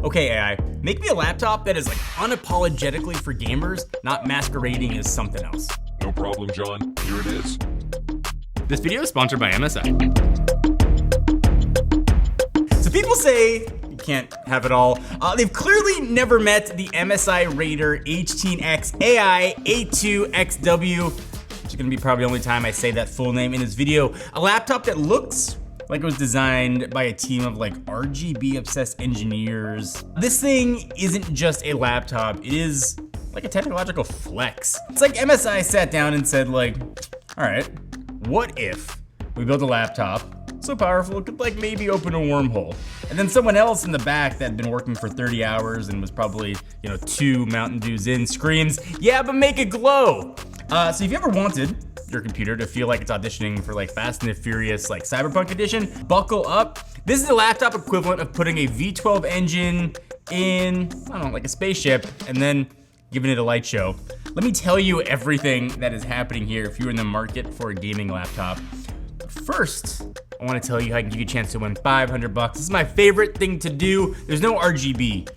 Okay, AI, make me a laptop that is like unapologetically for gamers, not masquerading as something else. No problem, John. Here it is. This video is sponsored by MSI. So people say you can't have it all. They've clearly never met the MSI Raider HX AI A2XW, which is gonna be probably the only time I say that full name in this video. A laptop that looks like it was designed by a team of like RGB obsessed engineers. This thing isn't just a laptop, it is like a technological flex. It's like MSI sat down and said like, all right, what if we built a laptop so powerful it could like maybe open a wormhole? And then someone else in the back that had been working for 30 hours and was probably, 2 Mountain Dews in screams, yeah, but make it glow. So if you ever wanted your computer to feel like it's auditioning for like Fast and the Furious, like Cyberpunk edition, buckle up. This is the laptop equivalent of putting a V12 engine in, I don't know, like a spaceship and then giving it a light show. Let me tell you everything that is happening here if you're in the market for a gaming laptop. First, I want to tell you how I can give you a chance to win $500. This is my favorite thing to do. There's no RGB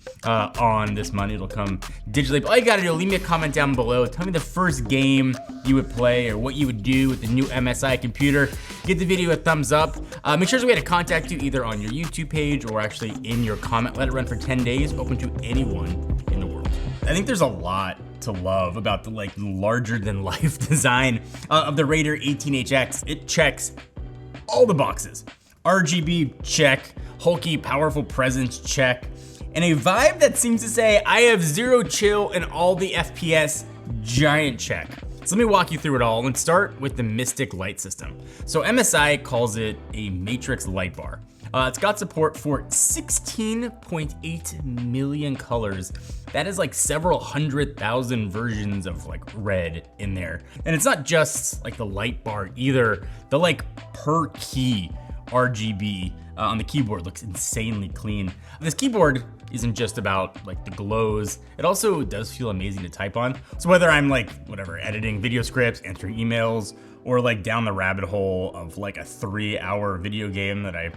on this money. It'll come digitally. But all you gotta do, leave me a comment down below. Tell me the first game you would play or what you would do with the new MSI computer. Give the video a thumbs up. Make sure there's a way to contact you either on your YouTube page or actually in your comment. Let it run for 10 days, open to anyone in the world. I think there's a lot to love about the like larger than life design of the Raider 18HX. It checks all the boxes. RGB check, hulky powerful presence check, and a vibe that seems to say I have zero chill and all the FPS giant check. So let me walk you through it all and start with the Mystic light system. So MSI calls it a matrix light bar. It's got support for 16.8 million colors. That is like several 100,000 versions of like red in there. And it's not just like the light bar either. The like per key RGB on the keyboard looks insanely clean. This keyboard isn't just about like the glows. It also does feel amazing to type on. So whether I'm like, whatever, editing video scripts, answering emails, or like down the rabbit hole of like a 3-hour video game that I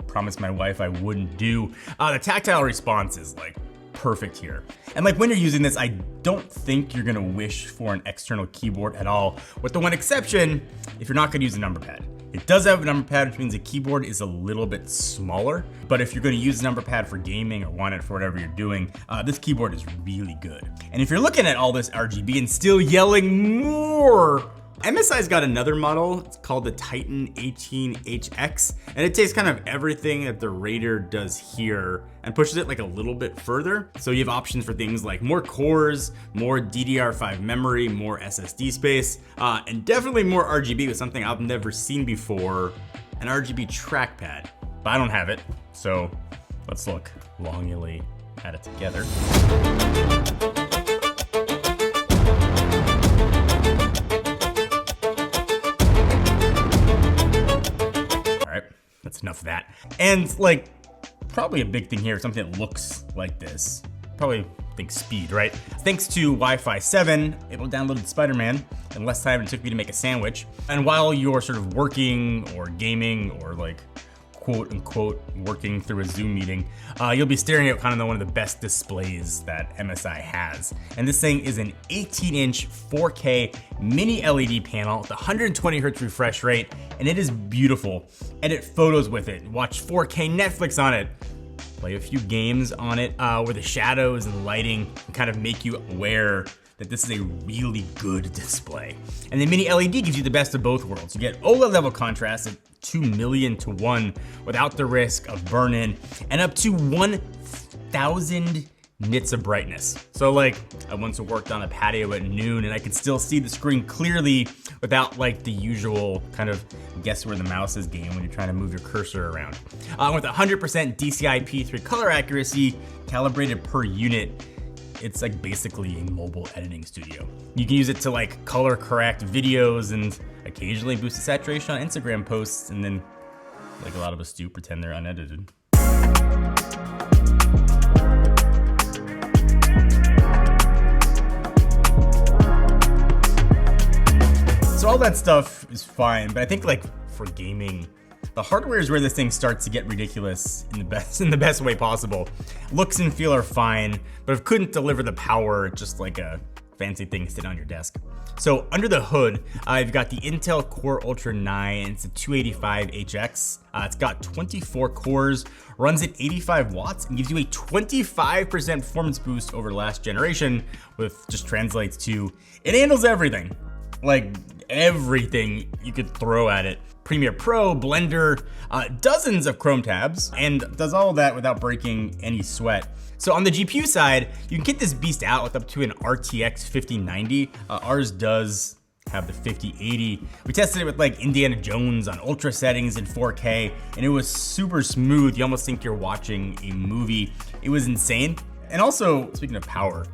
promised my wife I wouldn't do, the tactile response is like perfect here. And like when you're using this, I don't think you're gonna wish for an external keyboard at all, with the one exception, if you're not gonna use a number pad. It does have a number pad, which means the keyboard is a little bit smaller, but if you're gonna use a number pad for gaming or want it for whatever you're doing, this keyboard is really good. And if you're looking at all this RGB and still yelling more, MSI's got another model. It's called the Titan 18HX, and it takes kind of everything that the Raider does here and pushes it like a little bit further. So you have options for things like more cores, more DDR5 memory, more SSD space, and definitely more RGB with something I've never seen before, an RGB trackpad. But I don't have it, so let's look longingly at it together. That's enough of that. And like, probably a big thing here, something that looks like this. Probably think speed, right? Thanks to Wi-Fi 7, able to download Spider-Man in less time than it took me to make a sandwich. And while you're sort of working or gaming or like quote unquote working through a Zoom meeting, you'll be staring at kind of one of the best displays that MSI has. And this thing is an 18-inch 4K mini LED panel with 120 hertz refresh rate, and it is beautiful. Edit photos with it, watch 4K Netflix on it, play a few games on it where the shadows and lighting kind of make you aware that this is a really good display. And the mini LED gives you the best of both worlds. You get OLED level contrast at 2,000,000 to 1 without the risk of burn-in, and up to 1,000 nits of brightness. So like, I once worked on a patio at noon and I could still see the screen clearly without like the usual kind of guess where the mouse is game when you're trying to move your cursor around. With 100% DCI P3 color accuracy calibrated per unit, it's like basically a mobile editing studio. You can use it to like color correct videos and occasionally boost the saturation on Instagram posts, and then like a lot of us do, pretend they're unedited. So all that stuff is fine, but I think like for gaming, The hardware is where this thing starts to get ridiculous in the best way possible. Looks and feel are fine, but it couldn't deliver the power just like a fancy thing sitting on your desk. So under the hood, I've got the Intel Core Ultra 9. It's a 285 HX. It's got 24 cores, runs at 85 watts, and gives you a 25% performance boost over last generation, which just translates to it handles everything. Like everything you could throw at it. Premiere Pro, Blender, dozens of Chrome tabs, and does all of that without breaking any sweat. So on the GPU side, you can get this beast out with up to an RTX 5090. Ours does have the 5080. We tested it with like Indiana Jones on ultra settings in 4K, and it was super smooth. You almost think you're watching a movie. It was insane. And also, speaking of power,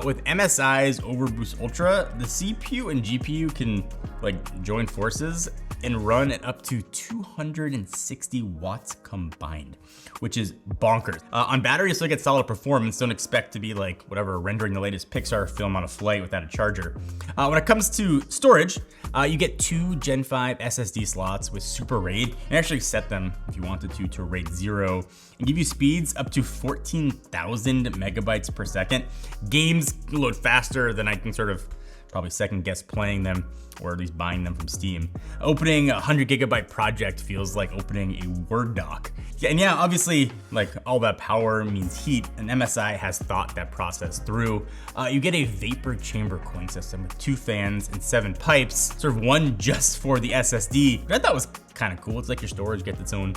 with MSI's Overboost Ultra, the CPU and GPU can like join forces and run at up to 260 watts combined, which is bonkers. On battery, you still get solid performance. Don't expect to be like whatever, rendering the latest Pixar film on a flight without a charger. When it comes to storage, you get 2 Gen 5 SSD slots with Super RAID. You can actually set them if you wanted to RAID 0 and give you speeds up to 14,000 megabytes per second. Games load faster than I can sort of probably second guess playing them, or at least buying them from Steam. Opening a 100 gigabyte project feels like opening a Word doc. And yeah, obviously, like all that power means heat, and MSI has thought that process through. You get a vapor chamber cooling system with 2 fans and 7 pipes, sort of one just for the SSD, which I thought was kind of cool. It's like your storage gets its own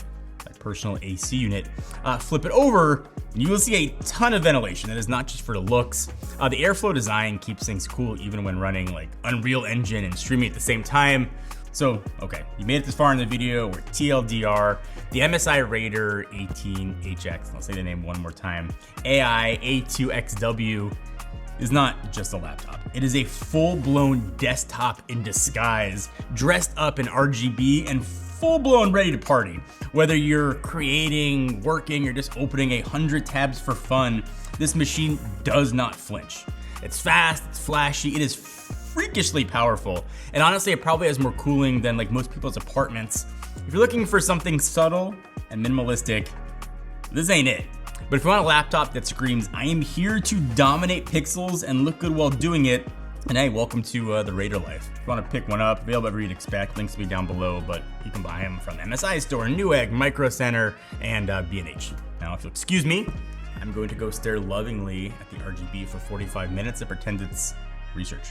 personal AC unit. Flip it over, and you will see a ton of ventilation. That is not just for the looks. The airflow design keeps things cool even when running like Unreal Engine and streaming at the same time. So, okay, you made it this far in the video. We're TLDR, the MSI Raider 18HX, I'll say the name one more time, AI A2XW is not just a laptop. It is a full-blown desktop in disguise, dressed up in RGB and full-blown ready to party. Whether you're creating, working, or just opening 100 tabs for fun, this machine does not flinch. It's fast, it's flashy, it is freakishly powerful, and honestly, it probably has more cooling than like most people's apartments. If you're looking for something subtle and minimalistic, this ain't it. But if you want a laptop that screams, I am here to dominate pixels and look good while doing it, and hey, welcome to the Raider life. If you want to pick one up, available everywhere you'd expect, links will be down below, but you can buy them from MSI Store, Newegg, Micro Center, and B&H. Now, if you'll excuse me, I'm going to go stare lovingly at the RGB for 45 minutes and pretend it's research.